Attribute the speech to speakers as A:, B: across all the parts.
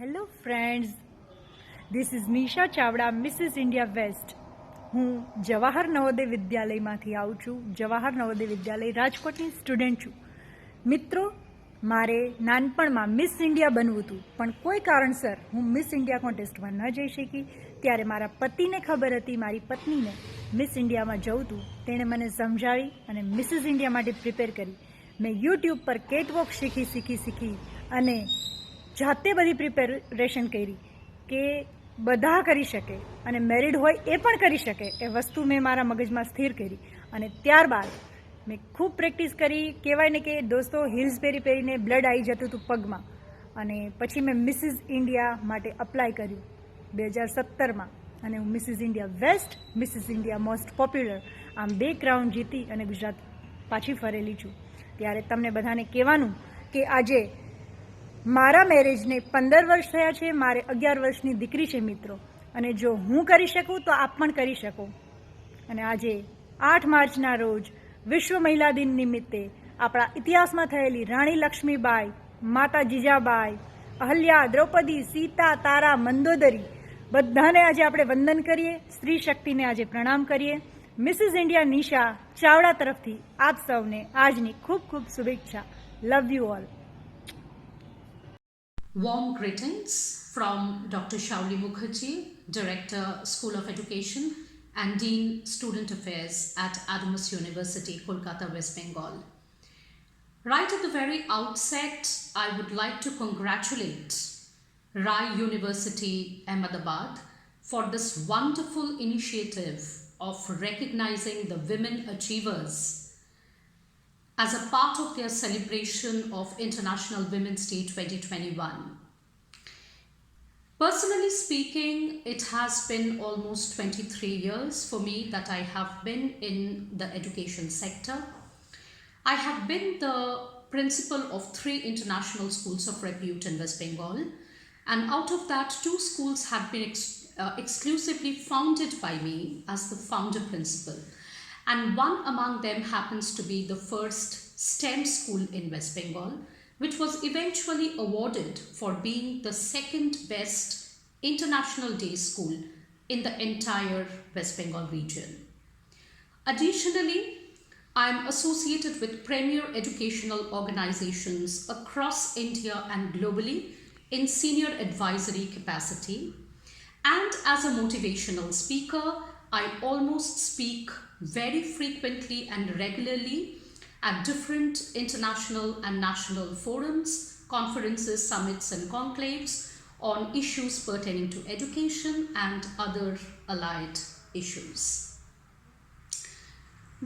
A: Hello friends, this is Nisha Chavda, Mrs India West. હું જવાહર નવોદય વિદ્યાલયમાંથી આવું છું. જવાહર નવોદય વિદ્યાલય રાજકોટની સ્ટુડન્ટ છું. મિત્રો, મારે નાનપણમાં મિસ ઇન્ડિયા બનવું હતું, પણ કોઈ કારણસર હું મિસ ઇન્ડિયા કોન્ટેસ્ટમાં ન જઈ શકી. ત્યારે મારા પતિને ખબર હતી, મારી પત્નીને મિસ ઇન્ડિયામાં જવું હતું. તેણે મને સમજાવી અને મિસિસ ઇન્ડિયા માટે પ્રિપેર કરી. મેં યુટ્યુબ પર કેટવોક શીખી અને જાતે બધી પ્રિપેરેશન કરી કે બધા કરી શકે અને મેરિડ હોય એ પણ કરી શકે. એ વસ્તુ મેં મારા મગજમાં સ્થિર કરી અને ત્યારબાદ મેં ખૂબ પ્રેક્ટિસ કરી. કહેવાય ને કે દોસ્તો, હિલ્સ પહેરીને બ્લડ આવી જતું હતું પગમાં. અને પછી મેં મિસિસ ઇન્ડિયા માટે અપ્લાય કર્યું 2017માં અને હું Mrs India West, Mrs India most popular, આમ 2 ક્રાઉન જીતી અને ગુજરાત પાછી ફરેલી છું. ત્યારે તમને બધાને કહેવાનું કે આજે મારા મેરેજને 15 વર્ષ થયા છે. મારે 11 વર્ષની દીકરી છે મિત્રો, અને જો હું કરી શકું તો આપ પણ કરી શકો. અને આજે 8 માર્ચના રોજ વિશ્વ મહિલા દિન નિમિત્તે આપણા ઇતિહાસમાં થયેલી રાણી લક્ષ્મીબાઈ, માતા જીજાબાઈ, અહલ્યા, દ્રૌપદી, સીતા, તારા, મંદોદરી બધાને આજે આપણે વંદન કરીએ. સ્ત્રી શક્તિને આજે પ્રણામ કરીએ. મિસિસ ઇન્ડિયા નિશા ચાવડા તરફથી આપ સૌને આજની ખૂબ ખૂબ શુભેચ્છા. Love you all.
B: Warm greetings from Dr. Shauli Mukherjee, Director, School of Education and Dean, Student Affairs at Adamas University, Kolkata, West Bengal. Right at the very outset, I would like to congratulate Rai University, Ahmedabad for this wonderful initiative of recognizing the women achievers as a part of their celebration of International Women's Day 2021. Personally speaking, it has been almost 23 years for me that I have been in the education sector. I have been the principal of 3 international schools of repute in West Bengal, and out of that, 2 schools have been exclusively founded by me as the founder principal. And one among them happens to be the first STEM school in West Bengal, which was eventually awarded for being the second best international day school in the entire West Bengal region. Additionally, I am associated with premier educational organizations across India and globally in senior advisory capacity. And as a motivational speaker, I almost speak very frequently and regularly at different international and national forums, conferences, summits and conclaves on issues pertaining to education and other allied issues.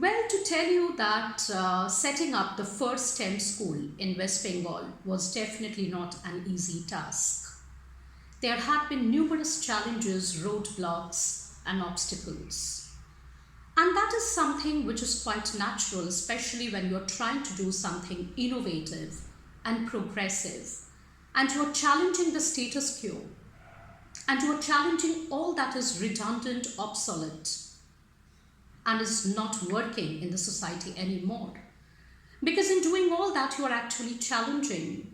B: Well, to tell you that setting up the first STEM school in West Bengal was definitely not an easy task. There had been numerous challenges, roadblocks and obstacles. And that is something which is quite natural, especially when you're trying to do something innovative and progressive, and you're challenging the status quo, and you're challenging all that is redundant, obsolete, and is not working in the society anymore. Because in doing all that, you're actually challenging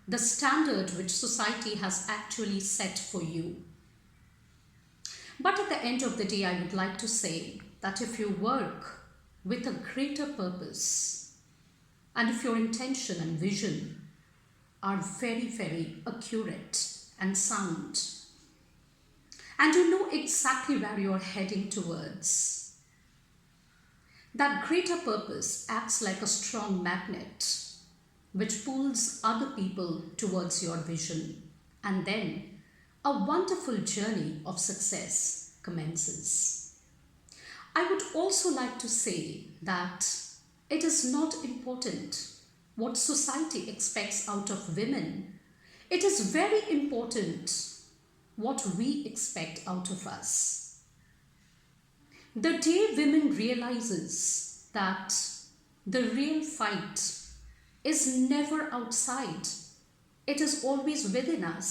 B: the standard which society has actually set for you. But at the end of the day, I would like to say that if you work with a greater purpose, and if your intention and vision are very, very accurate and sound, and you know exactly where you're heading towards, that greater purpose acts like a strong magnet which pulls other people towards your vision, and then a wonderful journey of success commences. I would also like to say that it is not important what society expects out of women. It is very important what we expect out of us. The day women realizes that the real fight is never outside, it is always within us,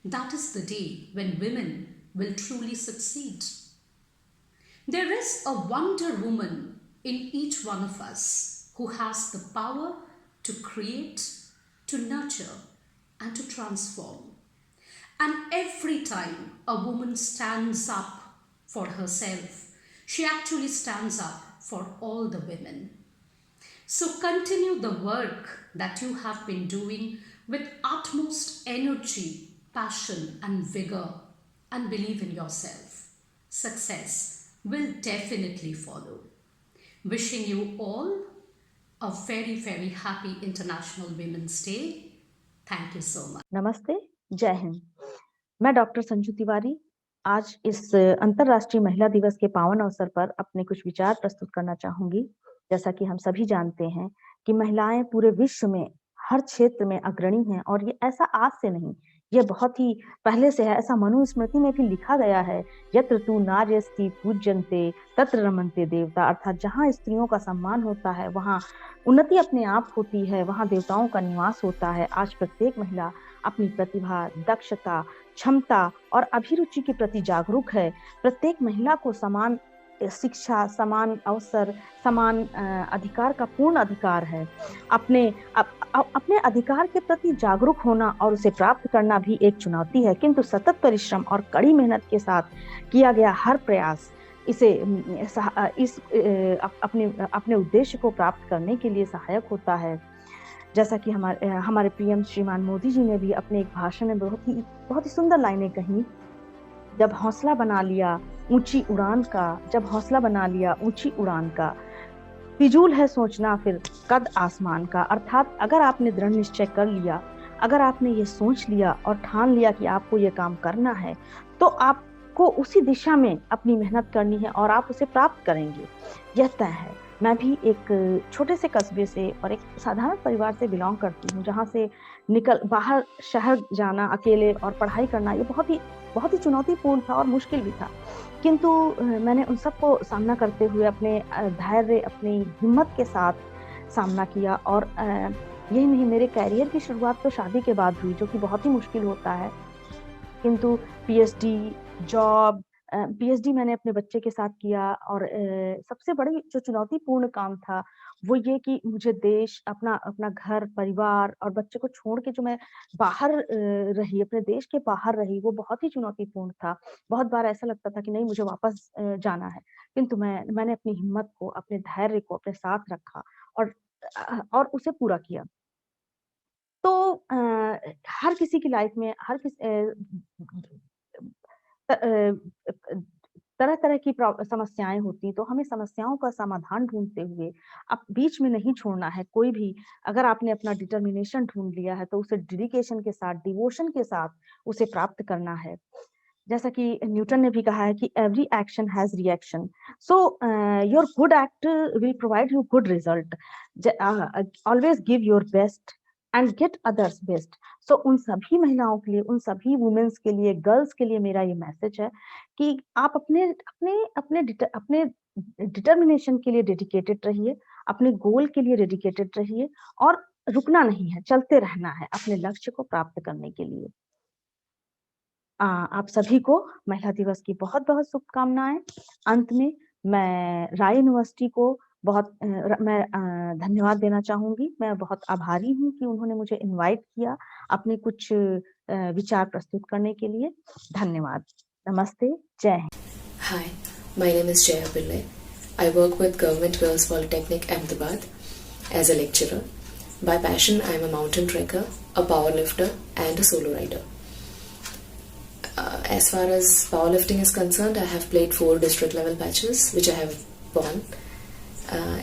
B: that is the day when women will truly succeed. There is a Wonder Woman in each one of us who has the power to create, to nurture, and to transform. And every time a woman stands up for herself, she actually stands up for all the women. So continue the work that you have been doing with utmost energy, passion, and vigor, and believe in yourself. Success will definitely follow. Wishing you all a very, very happy International Women's Day. Thank you so much.
C: नमस्ते, जय हिंद। मैं doctor Sanju Tiwari आज इस अंतर्राष्ट्रीय महिला दिवस के पावन अवसर पर अपने कुछ विचार प्रस्तुत करना चाहूंगी। जैसा कि हम सभी जानते हैं कि महिलाएं पूरे विश्व में हर क्षेत्र में अग्रणी हैं और ये ऐसा आज से नहीं, ये बहुत ही पहले से है। ऐसा मनुस्मृति में भी लिखा गया है, यत्र तु नार्यस्ति पूज्यन्ते तत्र रमन्ते देवता, अर्थात जहाँ स्त्रियों का सम्मान होता है वहाँ उन्नति अपने आप होती है, वहाँ देवताओं का निवास होता है। आज प्रत्येक महिला अपनी प्रतिभा, दक्षता, क्षमता और अभिरुचि के प्रति जागरूक है। प्रत्येक महिला को समान शिक्षा, समान अवसर, समान अधिकार का पूर्ण अधिकार है। अपने अधिकार के प्रति जागरूक होना और उसे प्राप्त करना भी एक चुनौती है, किंतु सतत परिश्रम और कड़ी मेहनत के साथ किया गया हर प्रयास अपने उद्देश्य को प्राप्त करने के लिए सहायक होता है। जैसा कि हमारे पीएम श्रीमान मोदी जी ने भी अपने एक भाषण में बहुत ही सुंदर लाइनें कही, जब हौसला बना लिया ऊंची उड़ान का, जब हौसला बना लिया ऊंची उड़ान का, फिजूल है सोचना फिर कद आसमान का। अर्थात अगर आपने दृढ़ निश्चय कर लिया, अगर आपने ये सोच लिया और ठान लिया कि आपको ये काम करना है, तो आपको उसी दिशा में अपनी मेहनत करनी है और आप उसे प्राप्त करेंगे, यह तय है। मैं भी एक छोटे से कस्बे से और एक साधारण परिवार से बिलोंग करती हूँ, जहाँ से बाहर शहर जाना अकेले और पढ़ाई करना ये बहुत ही चुनौतीपूर्ण था और मुश्किल भी था। किंतु मैंने उन सबको सामना करते हुए अपने धैर्य, अपनी हिम्मत के साथ सामना किया। और यही नहीं, मेरे कैरियर की शुरुआत तो शादी के बाद हुई, जो कि बहुत ही मुश्किल होता है। किंतु पीएचडी मैंने अपने बच्चे के साथ किया और सबसे बड़ी जो चुनौतीपूर्ण काम था वो ये कि मुझे देश, अपना घर, परिवार और बच्चे को छोड़ के जो मैं बाहर रही, अपने देश के बाहर रही, वो बहुत ही चुनौतीपूर्ण था। बहुत बार ऐसा लगता था कि नहीं, मुझे वापस जाना है, किंतु मैंने अपनी हिम्मत को, अपने धैर्य को अपने साथ रखा और उसे पूरा किया। तो हर किसी की लाइफ में तरह-तरह की समस्याएँ होती, तो हमें समस्याओं का समाधान ढूँढते हुए अब बीच में नहीं छोड़ना है कोई भी। अगर आपने अपना डिटर्मिनेशन ढूँढ लिया है, तो उसे डेडिकेशन के साथ, डिवोशन के साथ उसे प्राप्त करना है। जैसा कि न्यूटन ने भी कहा है कि every action has reaction, so your good act will provide you good result. Always give your best and get others best. So उन सभी महिलाओं के लिए, उन सभी वुमेन्स के लिए, गर्ल्स के लिए मेरा ये मैसेज है कि आप अपने डिटर्मिनेशन के लिए डेडिकेटेड रहिए, अपने गोल के लिए डेडिकेटेड रहिए और रुकना नहीं है, चलते रहना है अपने लक्ष्य को प्राप्त करने के लिए। आप सभी को महिला दिवस की बहुत-बहुत शुभकामनाएं। अंत में मैं राय यूनिवर्सिटी को धन्यवाद देना चाहूंगी। मैं बहुत आभारी हूँ कि उन्होंने मुझे इनवाइट किया अपने कुछ विचार प्रस्तुत करने के लिए। धन्यवाद। नमस्ते, जय Hind.
D: Hi, my name is Jaya Pillai. I work with Government Girls Polytechnic Ahmedabad as a lecturer. By passion, I am a mountain trekker, a powerlifter, and a solo rider. As far as powerlifting is concerned, I have played 4 district level matches, which I have won,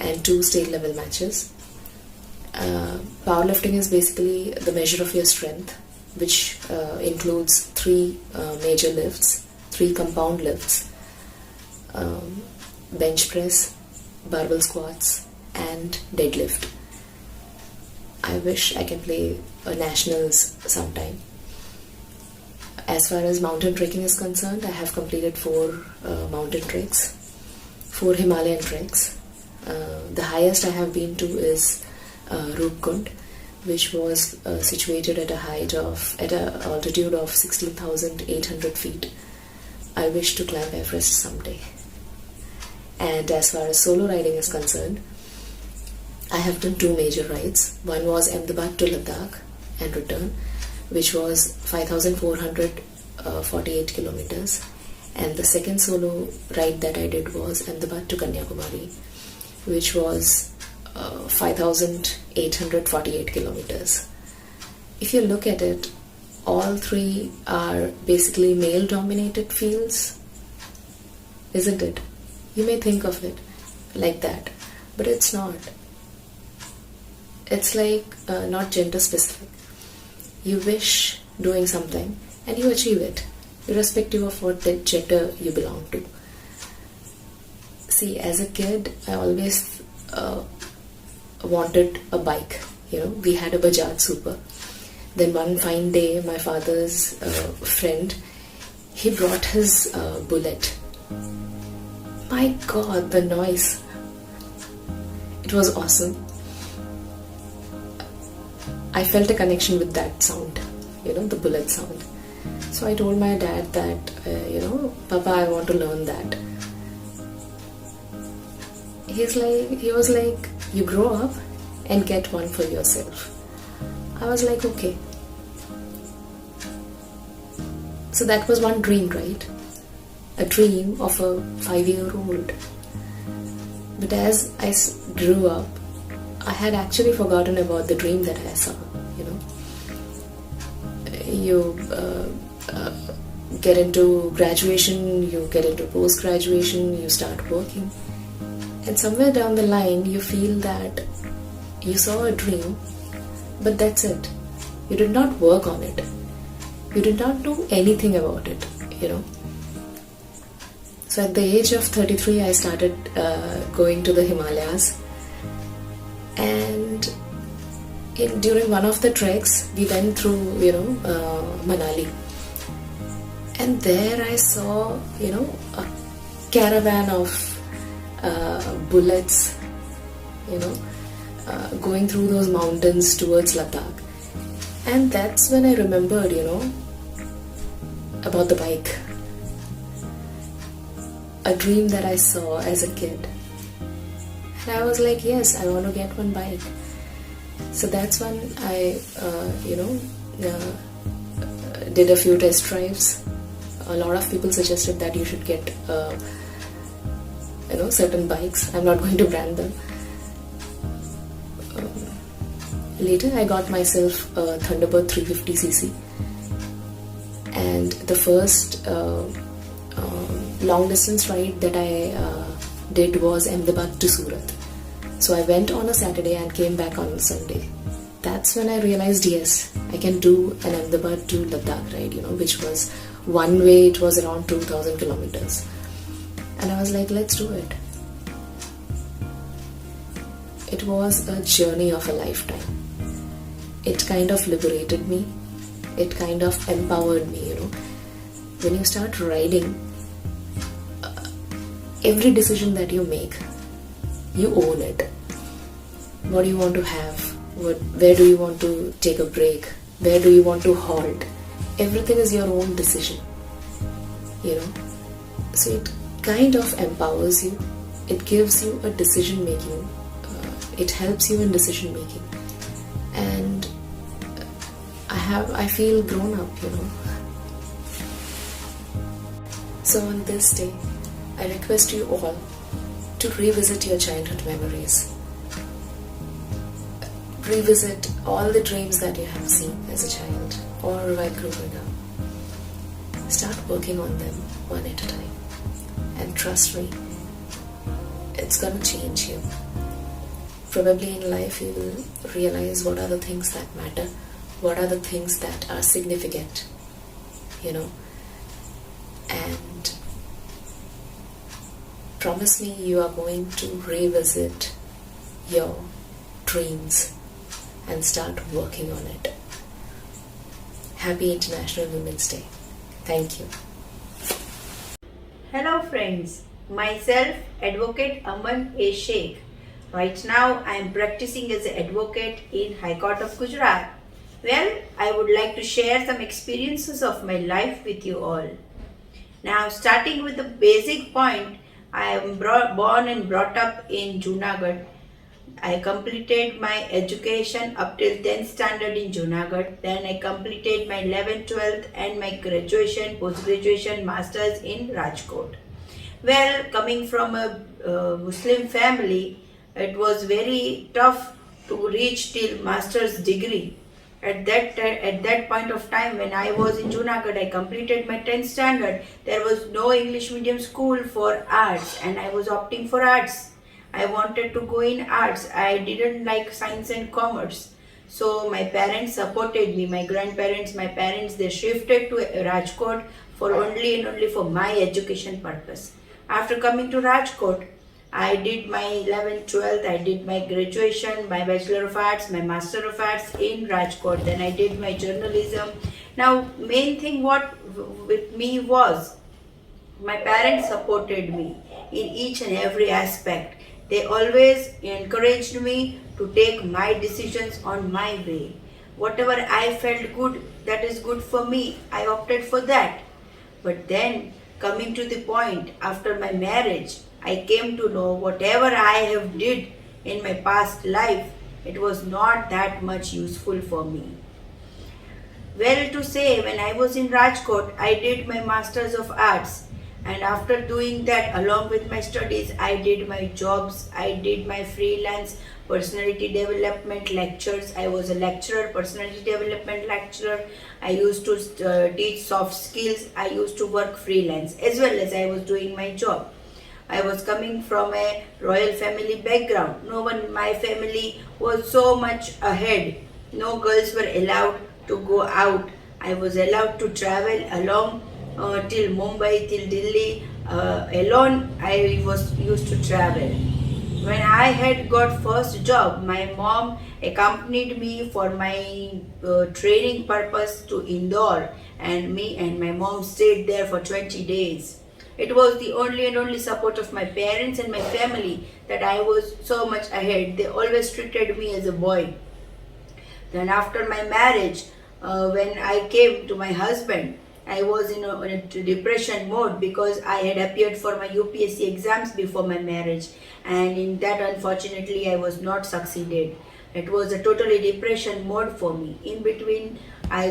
D: and 2 state level matches. Powerlifting is basically the measure of your strength, which includes 3 major lifts, 3 compound lifts, bench press, barbell squats, and deadlift. I wish I can play nationals sometime. As far as mountain trekking is concerned, I have completed 4 mountain treks, 4 Himalayan treks. The highest I have been to is Rupkund, which was situated at an altitude of 16,800 feet. I wish to climb Everest someday. And as far as solo riding is concerned, I have done 2 major rides. One was Ahmedabad to Ladakh and return, which was 5,448 kilometers. And the second solo ride that I did was Ahmedabad to Kanyakumari, which was 5,848 kilometers. If you look at it, all three are basically male-dominated fields, isn't it? You may think of it like that, but it's not. It's like not gender specific. You wish doing something and you achieve it, irrespective of what gender you belong to. See, as a kid, I always wanted a bike. We had a Bajaj Super. Then one fine day, my father's friend, he brought his bullet. My God, the noise! It was awesome. I felt a connection with that sound, the bullet sound. So I told my dad that, Papa, I want to learn that. He was like, you grow up and get one for yourself. I was like, okay. So that was one dream, right? A dream of a 5-year-old. But as I grew up, I had actually forgotten about the dream that I saw. You get into graduation, you get into post-graduation, you start working. And somewhere down the line, you feel that you saw a dream, but that's it. You did not work on it. You did not do anything about it, So at the age of 33, I started going to the Himalayas. And during one of the treks, we went through, Manali. And there I saw, a caravan of bullets, going through those mountains towards Ladakh. And that's when I remembered, about the bike. A dream that I saw as a kid. And I was like, yes, I want to get one bike. So that's when I, did a few test drives. A lot of people suggested that you should get, certain bikes. I'm not going to brand them. Later, I got myself a Thunderbird 350cc. And the first long distance ride that I did was Ahmedabad to Surat. So I went on a Saturday and came back on Sunday. That's when I realized, yes, I can do an Ahmedabad to Ladakh ride, which was one way, it was around 2,000 kilometers. And I was like, let's do it. It was a journey of a lifetime. It kind of liberated me. It kind of empowered me, When you start riding, every decision that you make, you own it. What do you want to have? Where do you want to take a break? Where do you want to halt? Everything is your own decision, So it kind of empowers you. It gives you a decision making. It helps you in decision making. And I feel grown up, So on this day, I request you all to revisit your childhood memories. Revisit all the dreams that you have seen as a child or while growing up. Start working on them one at a time. And trust me, it's gonna change you. Probably in life you will realize what are the things that matter, what are the things that are significant, And promise me you are going to revisit your dreams and start working on it. Happy International Women's Day. Thank you.
E: Hello friends, myself Advocate Aman A. Sheikh. Right now I am practicing as an advocate in High Court of Gujarat. Well, I would like to share some experiences of my life with you all. Now, starting with the basic point, I am born and brought up in Junagadh. I completed my education up till 10th standard in Junagadh. Then I completed my 11th, 12th and my graduation, post-graduation, masters in Rajkot. Well, coming from a Muslim family, it was very tough to reach till master's degree. At that point of time, when I was in Junagadh, I completed my 10th standard. There was no English medium school for arts, and I was opting for arts. I wanted to go in arts. I didn't like science and commerce. So my parents supported me, my grandparents, my parents, they shifted to Rajkot for only and only for my education purpose. After coming to Rajkot, I did my 11th, 12th, I did my graduation, my Bachelor of Arts, my Master of Arts in Rajkot. Then I did my journalism. Now, main thing what with me was, my parents supported me in each and every aspect. They always encouraged me to take my decisions on my way. Whatever I felt good, that is good for me, I opted for that. But then, coming to the point after my marriage, I came to know whatever I have did in my past life, it was not that much useful for me. Well, to say, when I was in Rajkot, I did my Masters of Arts, and after doing that, along with my studies, I did my jobs, I did my freelance personality development lectures. I was a lecturer, personality development lecturer. I used to teach soft skills. I used to work freelance as well as I was doing my job. I was coming from a royal family background. No one in my family was so much ahead. No girls were allowed to go out. I was allowed to travel along till Mumbai, till Delhi. Alone I was used to travel. When I had got first job, my mom accompanied me for my training purpose to Indore, and me and my mom stayed there for 20 days. It was the only and only support of my parents and my family that I was so much ahead. They always treated me as a boy. Then after my marriage, when I came to my husband, I was in a depression mode because I had appeared for my UPSC exams before my marriage, and in that unfortunately I was not succeeded. It was a totally depression mode for me. In between, my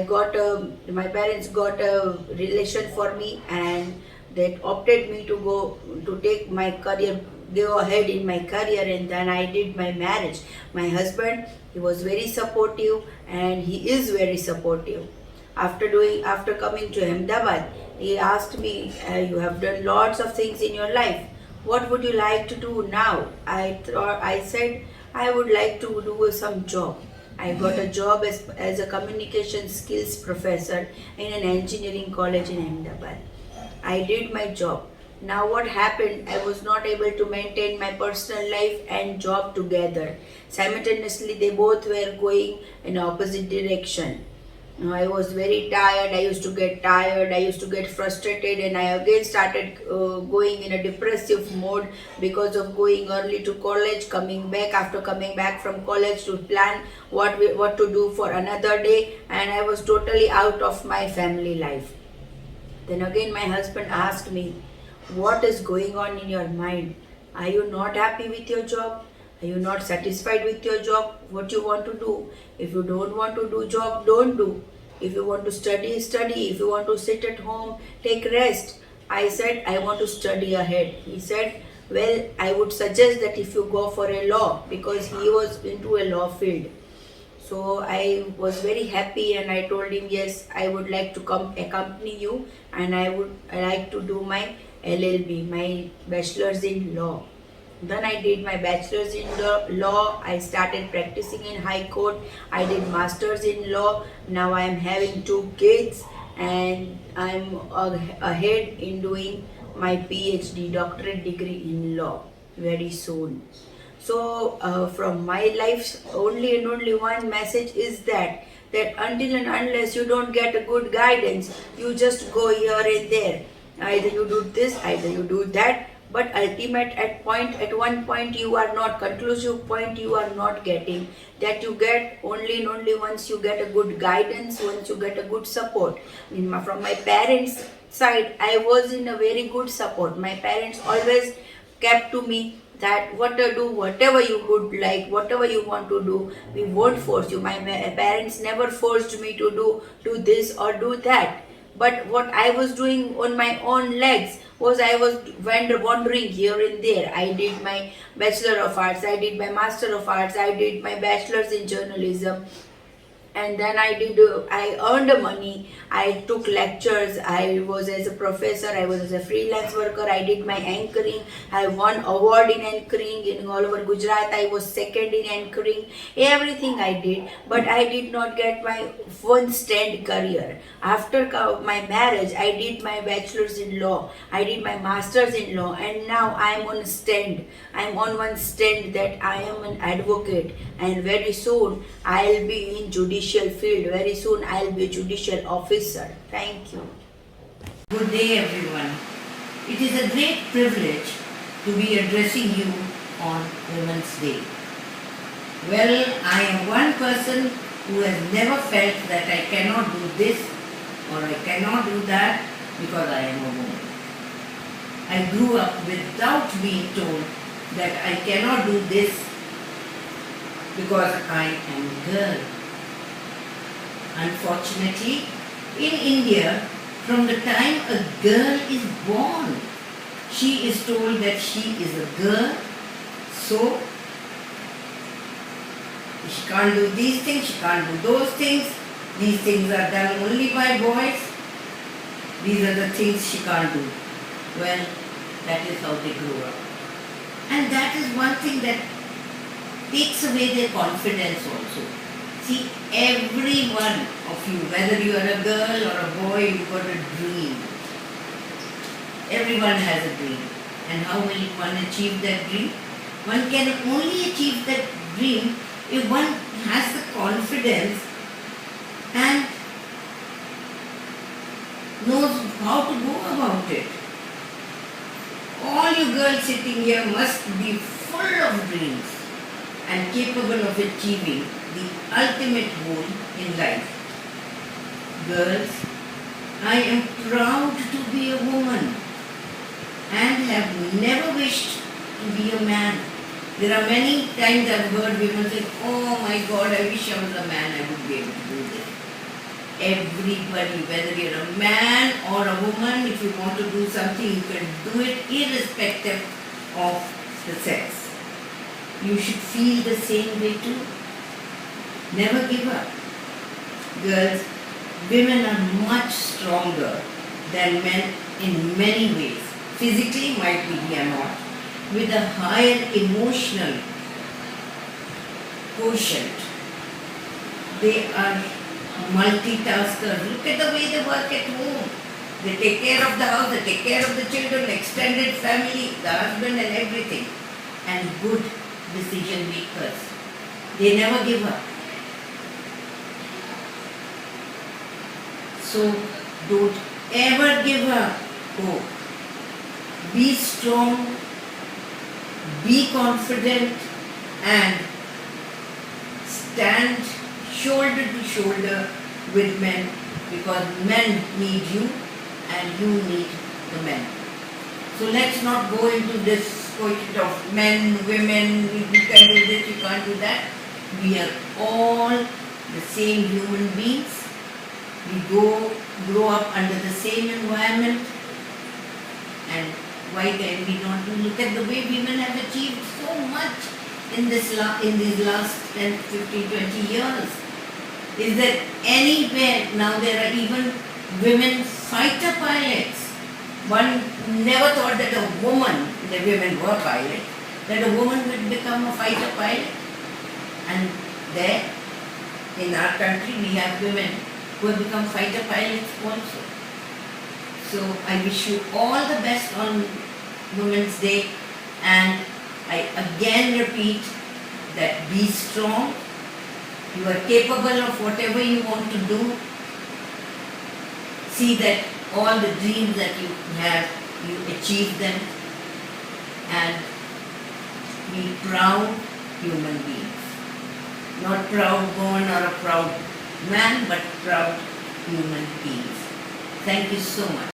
E: parents got a relation for me, and they opted me to take my career, go ahead in my career, and then I did my marriage. My husband, he was very supportive, and he is very supportive. After coming to Ahmedabad, he asked me, you have done lots of things in your life. What would you like to do now? I said, I would like to do some job. I got a job as a communication skills professor in an engineering college in Ahmedabad. I did my job. Now what happened, I was not able to maintain my personal life and job together. Simultaneously, they both were going in opposite direction. I was very tired. I used to get tired. I used to get frustrated, and I again started going in a depressive mode because of going early to college, coming back after coming back from college to plan what to do for another day, and I was totally out of my family life. Then again my husband asked me, what is going on in your mind? Are you not happy with your job? Are you not satisfied with your job? What you want to do? If you don't want to do job, don't do. If you want to study, study. If you want to sit at home, take rest. I said, I want to study ahead. He said, well, I would suggest that if you go for a law, because he was into a law field. So I was very happy, and I told him, yes, I would like to come accompany you, and I would like to do my LLB, my bachelor's in law. Then I did my bachelor's in law. I started practicing in High Court. I did master's in law. Now I am having 2 kids, and I'm ahead in doing my PhD, doctorate degree in law very soon. So from my life, only and only one message is that until and unless you don't get a good guidance, you just go here and there. Either you do this, either you do that, but at one point you are not, conclusive point you are not getting. That you get only and only once you get a good guidance, once you get a good support. From my parents' side, I was in a very good support. My parents always kept to me that whatever you would like, whatever you want to do, we won't force you. My parents never forced me to do this or do that. But what I was doing on my own legs was I was wandering here and there. I did my Bachelor of Arts, I did my Master of Arts, I did my Bachelor's in Journalism, and then I earned money. I took lectures, I was as a professor, I was as a freelance worker, I did my anchoring. I won award in anchoring in all over Gujarat. I was second in anchoring. Everything I did, but I did not get my one stand career. After my marriage, I did my bachelor's in law, I did my master's in law, and now I am on a stand. I am on one stand that I am an advocate, and very soon I'll be in judicial field. Very soon I'll be a judicial officer. Thank you.
F: Good day, everyone. It is a great privilege to be addressing you on Women's Day. Well, I am one person who has never felt that I cannot do this or I cannot do that because I am a woman. I grew up without being told that I cannot do this because I am a girl. Unfortunately, in India, from the time a girl is born, she is told that she is a girl, so she can't do these things, she can't do those things, these things are done only by boys, these are the things she can't do. Well, that is how they grow up. And that is one thing that takes away their confidence also. See, every one of you, whether you are a girl or a boy, you've got a dream. Everyone has a dream. And how will one achieve that dream? One can only achieve that dream if one has the confidence and knows how to go about it. All you girls sitting here must be full of dreams and capable of achieving the ultimate goal in life. Girls, I am proud to be a woman and have never wished to be a man. There are many times I've heard women say, oh my God, I wish I was a man, I would be able to do this. Everybody, whether you're a man or a woman, if you want to do something, you can do it irrespective of the sex. You should feel the same way too. Never give up. Girls, women are much stronger than men in many ways. Physically, might be they are not. With a higher emotional quotient. They are multitaskers. Look at the way they work at home. They take care of the house, they take care of the children, extended family, the husband and everything. And good decision makers. They never give up. So don't ever give up hope. Be strong, be confident, and stand shoulder to shoulder with men, because men need you and you need the men. So let's not go into this quotient of men, women, you can do this, you can't do that. We are all the same human beings. We grow up under the same environment, and why can we not look at the way women have achieved so much in these last 10, 15, 20 years? Is there anywhere now there are even women fighter pilots? One never thought that a woman, the women were pilots, that a woman would become a fighter pilot. And there, in our country, we have women who have become fighter pilots also. So I wish you all the best on Women's Day, and I again repeat that be strong, you are capable of whatever you want to do. See that all the dreams that you have, you achieve them, and be proud human beings. Not proud born or a proud man, but proud human beings. Thank you so much.